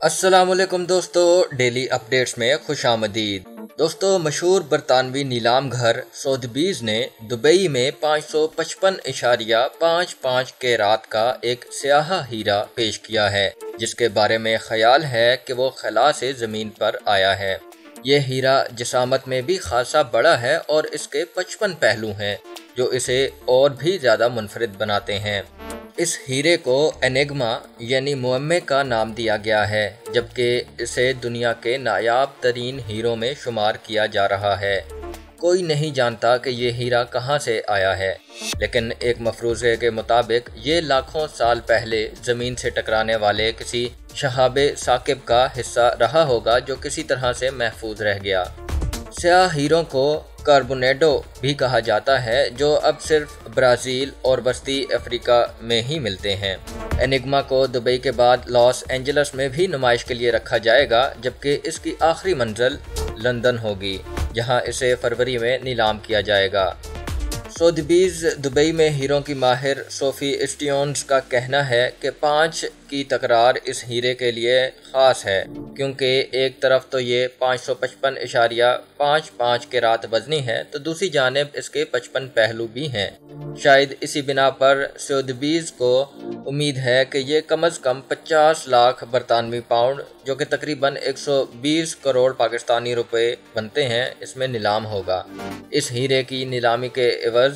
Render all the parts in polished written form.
अस्सलामुअलैकुम दोस्तों, daily updates में खुशामदीद। दोस्तों, मशहूर बरतानवी नीलाम घर सोथबीज ने दुबई में 555.55 कैरात का एक स्याह हीरा पेश किया है, जिसके बारे में ख्याल है कि वो खला से ज़मीन पर आया है। ये हीरा जिसामत में भी खासा बड़ा है और इसके 55 पहलू हैं जो इसे और भी ज़्यादा मुनफरिद बनाते हैं। इस हीरे को एनिग्मा यानी मुअम्मे का नाम दिया गया है, जबकि इसे दुनिया के नायाब तरीन हीरों में शुमार किया जा रहा है। कोई नहीं जानता कि ये हीरा कहाँ से आया है, लेकिन एक मफरूज़े के मुताबिक ये लाखों साल पहले ज़मीन से टकराने वाले किसी शहाबे साकिब का हिस्सा रहा होगा जो किसी तरह से महफूज रह गया। स्याह हीरों को कार्बोनेडो भी कहा जाता है, जो अब सिर्फ ब्राज़ील और वस्ती अफ्रीका में ही मिलते हैं। एनिग्मा को दुबई के बाद लॉस एंजल्स में भी नुमाइश के लिए रखा जाएगा, जबकि इसकी आखिरी मंजिल लंदन होगी, जहां इसे फरवरी में नीलाम किया जाएगा। सोथबीज दुबई में हीरों की माहिर सोफ़ी स्टियोन्स का कहना है कि 5 की तकरार इस हीरे के लिए ख़ास है, क्योंकि एक तरफ तो ये 555.55 कैरात वज़नी है, तो दूसरी जानिब इसके 55 पहलू भी हैं। शायद इसी बिना पर सोथबीज को उम्मीद है कि ये कम अज़ कम 50 लाख बरतानवी पाउंड, जो कि तकरीबन 120 करोड़ पाकिस्तानी रुपए बनते हैं, इसमें नीलाम होगा। इस हीरे की नीलामी के एवज़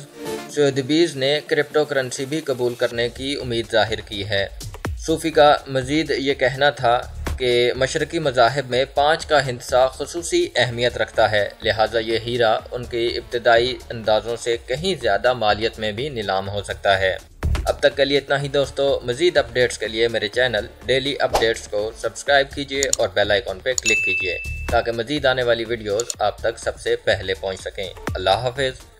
सोथबीज ने क्रिप्टो करेंसी भी कबूल करने की उम्मीद जाहिर की है। सूफ़ी का मज़ीद ये कहना था कि मशरकी मज़ाहिब में 5 का हिस्सा खुसूसी अहमियत रखता है, लिहाजा ये हीरा उनके इब्तदाई अंदाज़ों से कहीं ज़्यादा मालियत में भी नीलाम हो सकता है। अब तक के लिए इतना ही दोस्तों। मज़ीद अपडेट्स के लिए मेरे चैनल डेली अपडेट्स को सब्सक्राइब कीजिए और बेल आइकॉन पर क्लिक कीजिए, ताकि मज़ीद आने वाली वीडियोज़ आप तक सबसे पहले पहुँच सकें। अल्लाह हाफ़िज़।